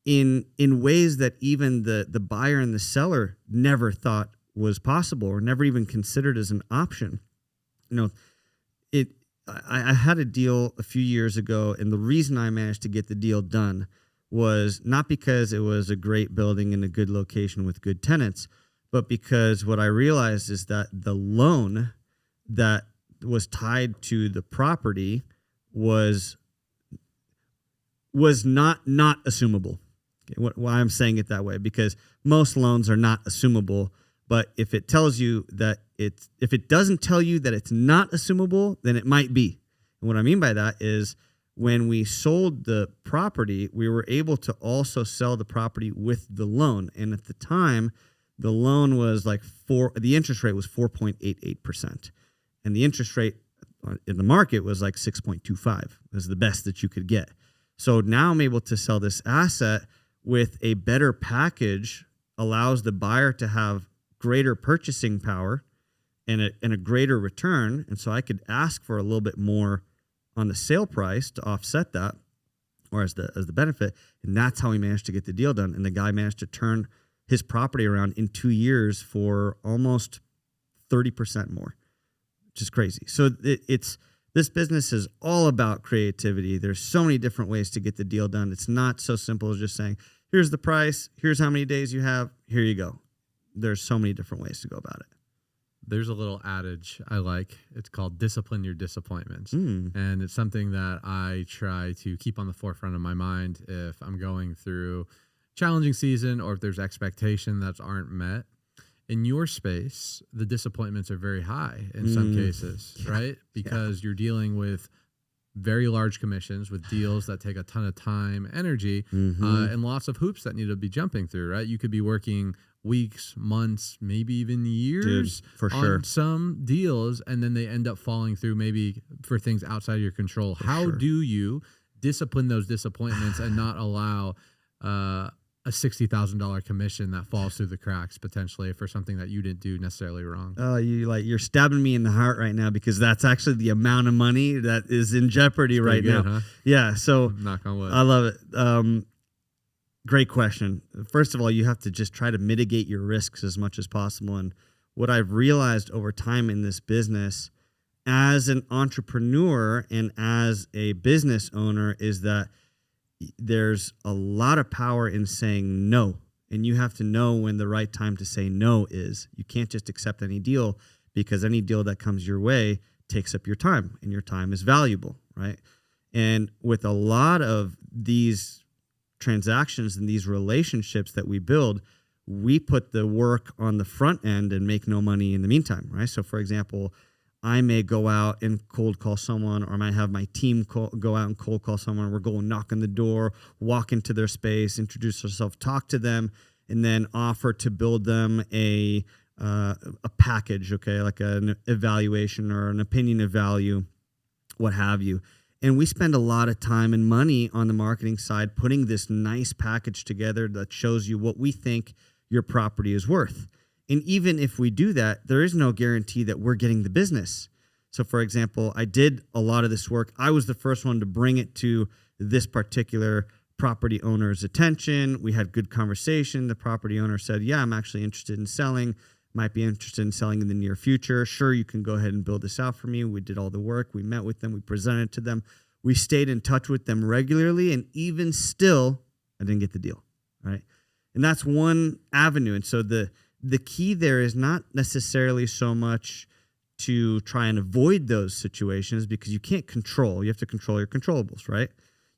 in ways that even the buyer and the seller never thought was possible or never even considered as an option. I had a deal a few years ago, and the reason I managed to get the deal done was not because it was a great building in a good location with good tenants, but because what I realized is that the loan that was tied to the property was not assumable. Okay, why I'm saying it that way, because most loans are not assumable, but if it tells you that if it doesn't tell you that it's not assumable, then it might be. And what I mean by that is, when we sold the property, we were able to also sell the property with the loan. And at the time, the loan was the interest rate was 4.88%. And the interest rate in the market was 6.25. Was the best that you could get. So now I'm able to sell this asset with a better package, allows the buyer to have greater purchasing power and a greater return. And so I could ask for a little bit more on the sale price to offset that, or as the benefit. And that's how we managed to get the deal done. And the guy managed to turn his property around in 2 years for almost 30% more, which is crazy. So this business is all about creativity. There's so many different ways to get the deal done. It's not so simple as just saying, here's the price, here's how many days you have, here you go. There's so many different ways to go about it. There's a little adage I like. It's called discipline your disappointments. And it's something that I try to keep on the forefront of my mind if I'm going through challenging season or if there's expectation that aren't met. In your space, the disappointments are very high in some cases, right? Because you're dealing with very large commissions with deals that take a ton of time, energy, and lots of hoops that need to be jumping through, right? You could be working weeks, months, maybe even years on some deals, and then they end up falling through maybe for things outside of your control. How do you discipline those disappointments and not allow a $60,000 commission that falls through the cracks potentially for something that you didn't do necessarily wrong? Oh, you're stabbing me in the heart right now, because that's actually the amount of money that is in jeopardy right now. Huh? Yeah. So knock on wood. I love it. Great question. First of all, you have to just try to mitigate your risks as much as possible. And what I've realized over time in this business as an entrepreneur and as a business owner is that there's a lot of power in saying no. And you have to know when the right time to say no is. You can't just accept any deal, because any deal that comes your way takes up your time, and your time is valuable, right? And with a lot of these transactions and these relationships that we build, we put the work on the front end and make no money in the meantime, right? So for example, I may go out and cold call someone, or I might have my team go out and cold call someone. We're going knock on the door, walk into their space, introduce ourselves, talk to them, and then offer to build them a package, okay, like an evaluation or an opinion of value, what have you. And we spend a lot of time and money on the marketing side putting this nice package together that shows you what we think your property is worth. And even if we do that, there is no guarantee that we're getting the business. So for example, I did a lot of this work. I was the first one to bring it to this particular property owner's attention. We had good conversation. The property owner said, yeah, I'm actually interested in selling. Might be interested in selling in the near future. Sure, you can go ahead and build this out for me. We did all the work. We met with them. We presented to them. We stayed in touch with them regularly. And even still, I didn't get the deal, right? And that's one avenue. And so the key there is not necessarily so much to try and avoid those situations, because you can't control. You have to control your controllables, right?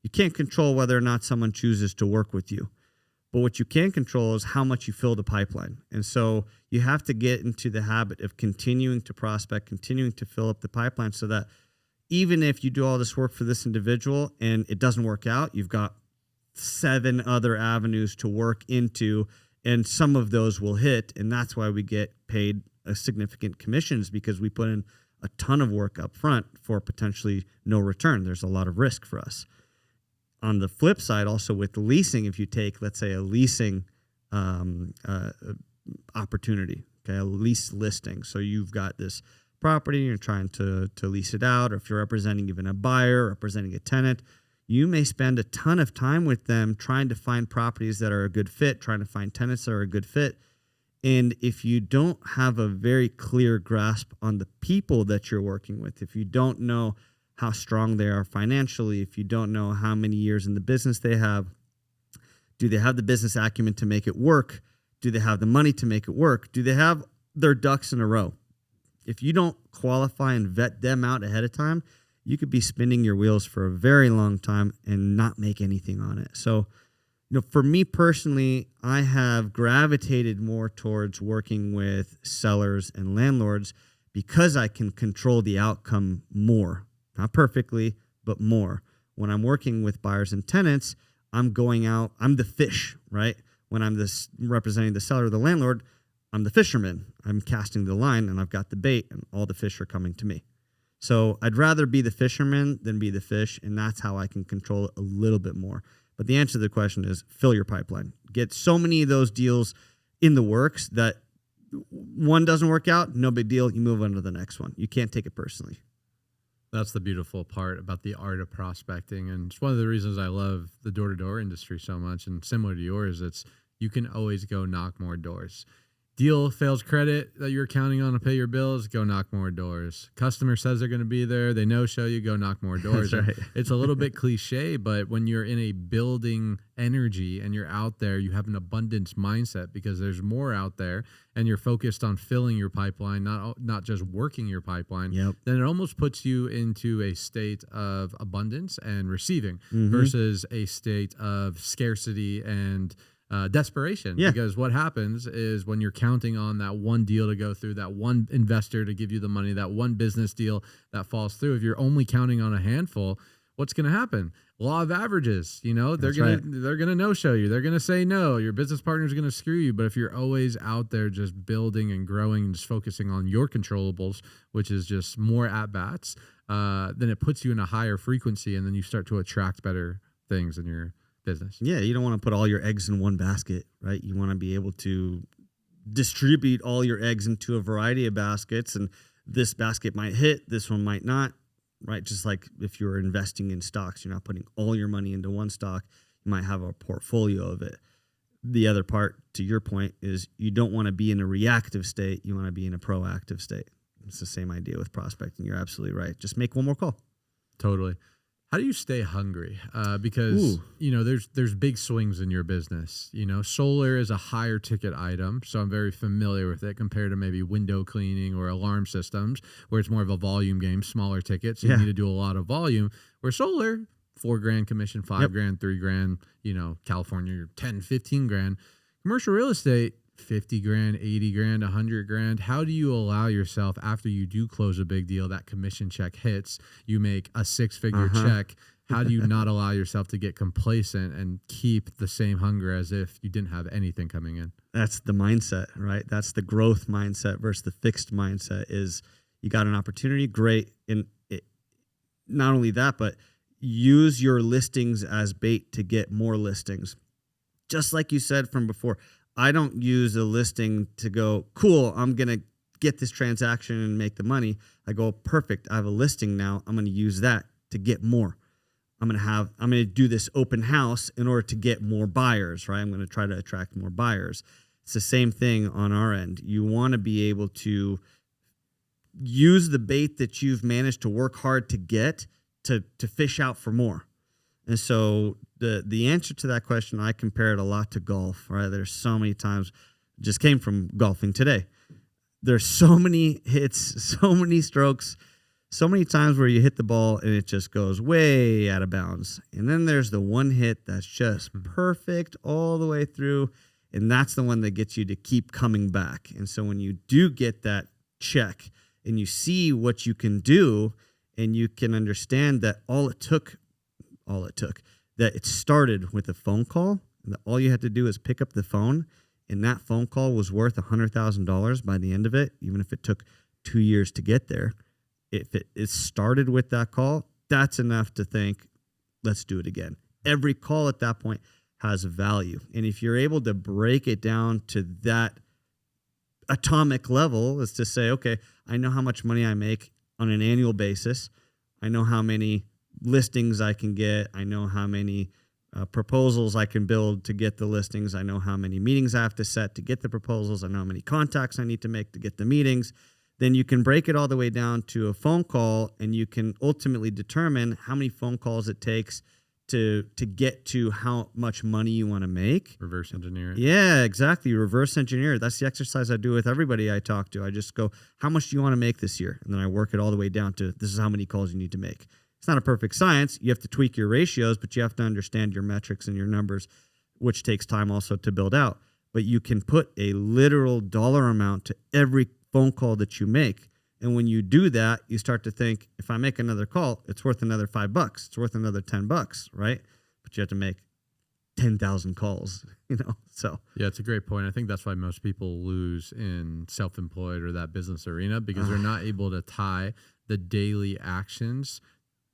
You can't control whether or not someone chooses to work with you. But what you can control is how much you fill the pipeline. And so you have to get into the habit of continuing to prospect, continuing to fill up the pipeline, so that even if you do all this work for this individual and it doesn't work out, you've got 7 other avenues to work into, and some of those will hit. And that's why we get paid a significant commissions, because we put in a ton of work up front for potentially no return. There's a lot of risk for us. On the flip side, also with leasing, if you take, let's say, a leasing opportunity, okay, a lease listing. So you've got this property, you're trying to lease it out, or if you're representing even a buyer, representing a tenant, you may spend a ton of time with them trying to find properties that are a good fit, trying to find tenants that are a good fit. And if you don't have a very clear grasp on the people that you're working with, if you don't know how strong they are financially, if you don't know how many years in the business they have, do they have the business acumen to make it work? Do they have the money to make it work? Do they have their ducks in a row? If you don't qualify and vet them out ahead of time, you could be spinning your wheels for a very long time and not make anything on it. So, for me personally, I have gravitated more towards working with sellers and landlords because I can control the outcome more. Not perfectly, but more. When I'm working with buyers and tenants, I'm going out, I'm the fish, right? When I'm representing the seller or the landlord, I'm the fisherman. I'm casting the line and I've got the bait and all the fish are coming to me. So I'd rather be the fisherman than be the fish, and that's how I can control it a little bit more. But the answer to the question is fill your pipeline. Get so many of those deals in the works that one doesn't work out, no big deal. You move on to the next one. You can't take it personally. That's the beautiful part about the art of prospecting. And it's one of the reasons I love the door-to-door industry so much. And similar to yours, it's you can always go knock more doors. Deal fails credit that you're counting on to pay your bills, go knock more doors. Customer says they're going to be there, they no-show you, go knock more doors. That's right. It's a little bit cliche, but when you're in a building energy and you're out there, you have an abundance mindset because there's more out there and you're focused on filling your pipeline, not just working your pipeline. Yep. Then it almost puts you into a state of abundance and receiving versus a state of scarcity and desperation. Yeah. Because what happens is when you're counting on that one deal to go through, that one investor to give you the money, that one business deal that falls through, if you're only counting on a handful, what's going to happen? Law of averages, they're going to no-show you. They're going to say no. Your business partner's going to screw you. But if you're always out there just building and growing and just focusing on your controllables, which is just more at-bats, then it puts you in a higher frequency, and then you start to attract better things in your business. Yeah, you don't want to put all your eggs in one basket, right? You want to be able to distribute all your eggs into a variety of baskets, and this basket might hit, this one might not, right? Just like if you're investing in stocks, you're not putting all your money into one stock. You might have a portfolio of it. The other part, to your point, is you don't want to be in a reactive state. You want to be in a proactive state. It's the same idea with prospecting. You're absolutely right. Just make one more call. Totally. How do you stay hungry? Because, there's big swings in your business. Solar is a higher ticket item, so I'm very familiar with it compared to maybe window cleaning or alarm systems, where it's more of a volume game, smaller tickets. So you need to do a lot of volume. Where solar, $4,000 commission, $5,000, $3,000, California, 10, 15 grand. Commercial real estate, 50 grand, 80 grand, 100 grand. How do you allow yourself, after you do close a big deal, that commission check hits, you make a 6-figure check? How do you not allow yourself to get complacent and keep the same hunger as if you didn't have anything coming in? That's the mindset, right? That's the growth mindset versus the fixed mindset. Is you got an opportunity, great. And not only that, but use your listings as bait to get more listings. Just like you said from before, I don't use a listing to go, cool, I'm going to get this transaction and make the money. I go, perfect, I have a listing now. I'm going to use that to get more. I'm going to do this open house in order to get more buyers, right? I'm going to try to attract more buyers. It's the same thing on our end. You want to be able to use the bait that you've managed to work hard to get to fish out for more. And so the answer to that question, I compare it a lot to golf, right? There's so many times, just came from golfing today. There's so many hits, so many strokes, so many times where you hit the ball and it just goes way out of bounds. And then there's the one hit that's just perfect all the way through. And that's the one that gets you to keep coming back. And so when you do get that check and you see what you can do and you can understand that all it took, that it started with a phone call, and that all you had to do is pick up the phone, and that phone call was worth $100,000 by the end of it, even if it took 2 years to get there. If it started with that call, that's enough to think, let's do it again. Every call at that point has value. And if you're able to break it down to that atomic level, is to say, okay, I know how much money I make on an annual basis. I know how many listings I can get. I know how many proposals I can build to get the listings. I know how many meetings I have to set to get the proposals. I know how many contacts I need to make to get the meetings. Then you can break it all the way down to a phone call, and you can ultimately determine how many phone calls it takes to get to how much money you want to make. Reverse engineer it. Yeah, exactly. Reverse engineer it. That's the exercise I do with everybody I talk to. I just go, how much do you want to make this year? And then I work it all the way down to, this is how many calls you need to make. It's not a perfect science. You have to tweak your ratios, but you have to understand your metrics and your numbers, which takes time also to build out. But you can put a literal dollar amount to every phone call that you make. And when you do that, you start to think, if I make another call, it's worth another $5. It's worth another $10, right? But you have to make 10,000 calls, So yeah, it's a great point. I think that's why most people lose in self-employed or that business arena, because they're not able to tie the daily actions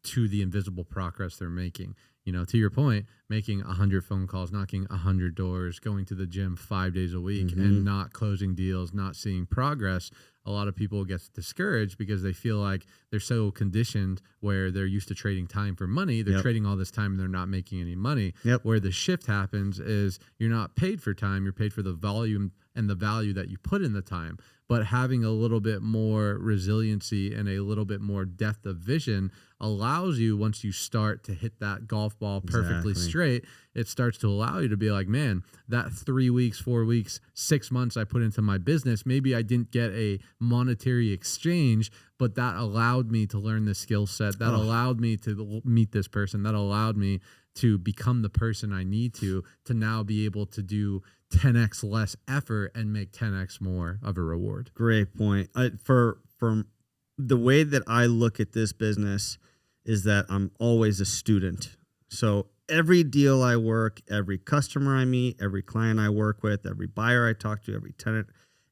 to the invisible progress they're making. To your point, making 100 phone calls, knocking 100 doors, going to the gym 5 days a week, and not closing deals, not seeing progress. A lot of people get discouraged because they feel like they're so conditioned where they're used to trading time for money. They're trading all this time and they're not making any money. Where the shift happens is you're not paid for time, you're paid for the volume and the value that you put in the time. But having a little bit more resiliency and a little bit more depth of vision allows you, once you start to hit that golf ball perfectly straight, it starts to allow you to be like, man, that 3 weeks, 4 weeks, 6 months I put into my business, maybe I didn't get a monetary exchange, but that allowed me to learn this skill set. That allowed me to meet this person. That allowed me to become the person I need to now be able to do 10x less effort and make 10x more of a reward. Great point. For the way that I look at this business is that I'm always a student. So every deal I work, every customer I meet, every client I work with, every buyer I talk to, every tenant,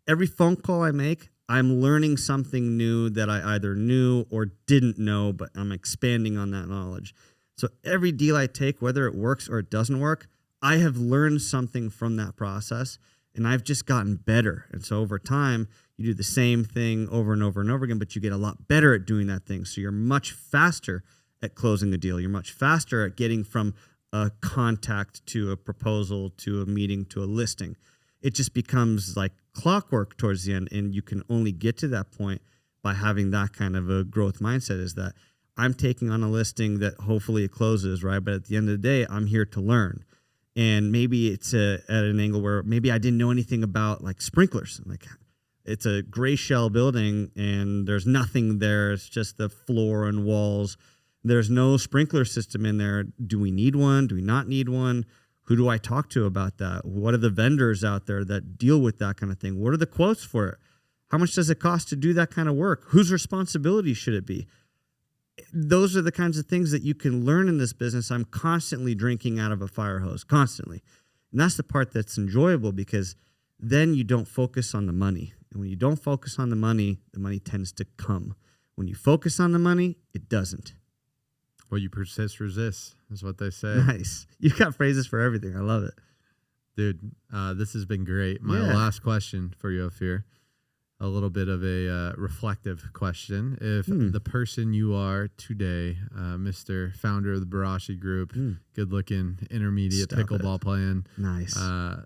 every phone call I make, I'm learning something new that I either knew or didn't know, but I'm expanding on that knowledge. So every deal I take, whether it works or it doesn't work, I have learned something from that process, and I've just gotten better. And so over time, you do the same thing over and over and over again, but you get a lot better at doing that thing. So you're much faster at closing a deal. You're much faster at getting from a contact to a proposal to a meeting to a listing. It just becomes like clockwork towards the end, and you can only get to that point by having that kind of a growth mindset, is that I'm taking on a listing that hopefully it closes, right? But at the end of the day, I'm here to learn. And maybe it's at an angle where maybe I didn't know anything about like sprinklers. Like it's a gray shell building and there's nothing there. It's just the floor and walls. There's no sprinkler system in there. Do we need one? Do we not need one? Who do I talk to about that? What are the vendors out there that deal with that kind of thing? What are the quotes for it? How much does it cost to do that kind of work? Whose responsibility should it be? Those are the kinds of things that you can learn in this business. I'm constantly drinking out of a fire hose, constantly. And that's the part that's enjoyable, because then you don't focus on the money. And when you don't focus on the money tends to come. When you focus on the money, it doesn't. Well, you persist, resist is what they say. Nice. You've got phrases for everything. I love it. Dude, this has been great. My last question for you, Ofir, a little bit of a reflective question. If the person you are today, Mr. Founder of the Barashy Group, good-looking intermediate pickleball playing, nice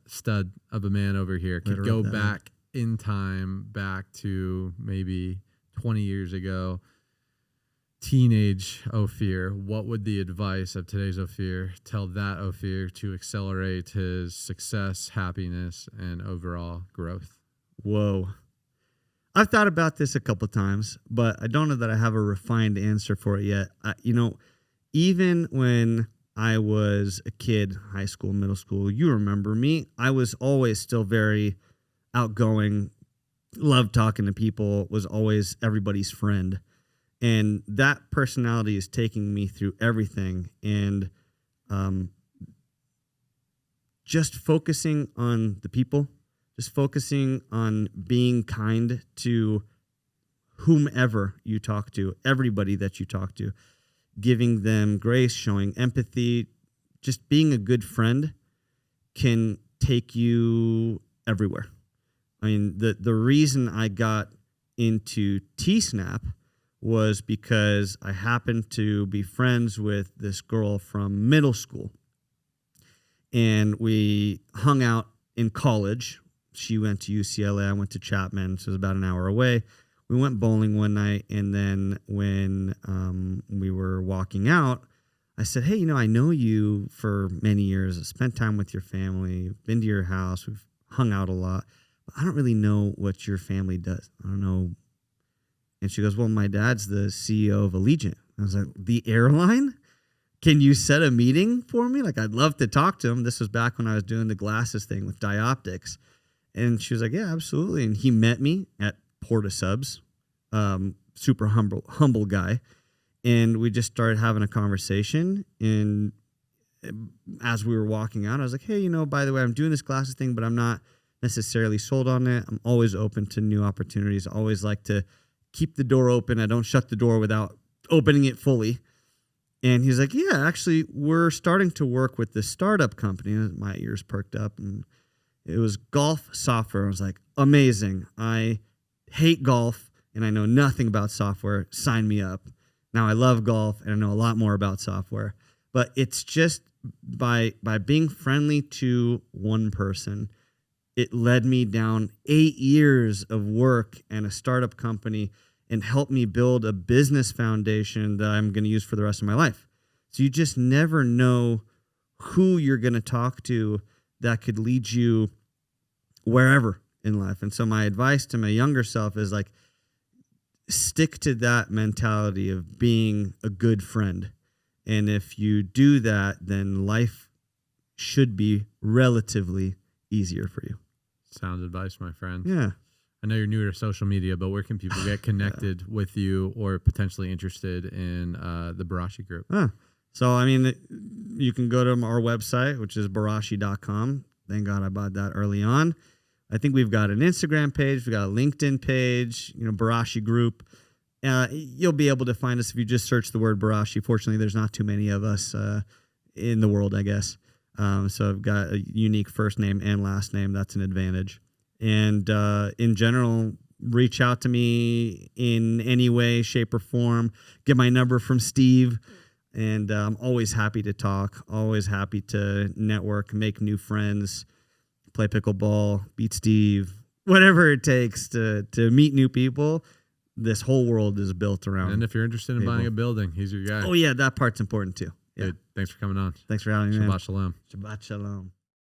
stud of a man over here, could go back in time, back to maybe 20 years ago, teenage Ofir, what would the advice of today's Ofir tell that Ofir to accelerate his success, happiness, and overall growth? Whoa. I've thought about this a couple times, but I don't know that I have a refined answer for it yet. Even when I was a kid, high school, middle school, you remember me, I was always still very outgoing, loved talking to people, was always everybody's friend. And that personality is taking me through everything. And just focusing on the people, just focusing on being kind to whomever you talk to, everybody that you talk to, giving them grace, showing empathy, just being a good friend can take you everywhere. I mean, the reason I got into T-Snap was because I happened to be friends with this girl from middle school. And we hung out in college. She went to UCLA. I went to Chapman, so it was about an hour away. We went bowling one night, and then when we were walking out, I said, hey, I know you for many years. I spent time with your family, been to your house. We've hung out a lot. But I don't really know what your family does. I don't know. And she goes, well, my dad's the CEO of Allegiant. I was like, the airline? Can you set a meeting for me? Like, I'd love to talk to him. This was back when I was doing the glasses thing with Dioptics. And she was like, yeah, absolutely. And he met me at Porta Subs, super humble guy. And we just started having a conversation. And as we were walking out, I was like, hey, by the way, I'm doing this glasses thing, but I'm not necessarily sold on it. I'm always open to new opportunities. I always like to keep the door open. I don't shut the door without opening it fully. And he's like, yeah, actually, we're starting to work with this startup company. My ears perked up, and it was golf software. I was like, amazing. I hate golf, and I know nothing about software. Sign me up. Now I love golf, and I know a lot more about software. But it's just by being friendly to one person, it led me down 8 years of work and a startup company and helped me build a business foundation that I'm going to use for the rest of my life. So you just never know who you're going to talk to that could lead you wherever in life. And so my advice to my younger self is like, stick to that mentality of being a good friend. And if you do that, then life should be relatively easier for you. Sound advice, my friend. Yeah. I know you're new to social media, but where can people get connected with you or potentially interested in the Barashy Group? So, I mean, you can go to our website, which is barashy.com. Thank God I bought that early on. I think we've got an Instagram page. We've got a LinkedIn page, Barashy Group. You'll be able to find us if you just search the word Barashy. Fortunately, there's not too many of us in the world, I guess. So I've got a unique first name and last name. That's an advantage. And in general, reach out to me in any way, shape, or form. Get my number from Steve. And I'm always happy to talk, always happy to network, make new friends, play pickleball, beat Steve, whatever it takes to meet new people. This whole world is built around. And if you're interested in buying a building, he's your guy. Oh, yeah, that part's important too. Yeah. Dude, thanks for coming on. Thanks for having me. Shabbat shalom. Shabbat shalom.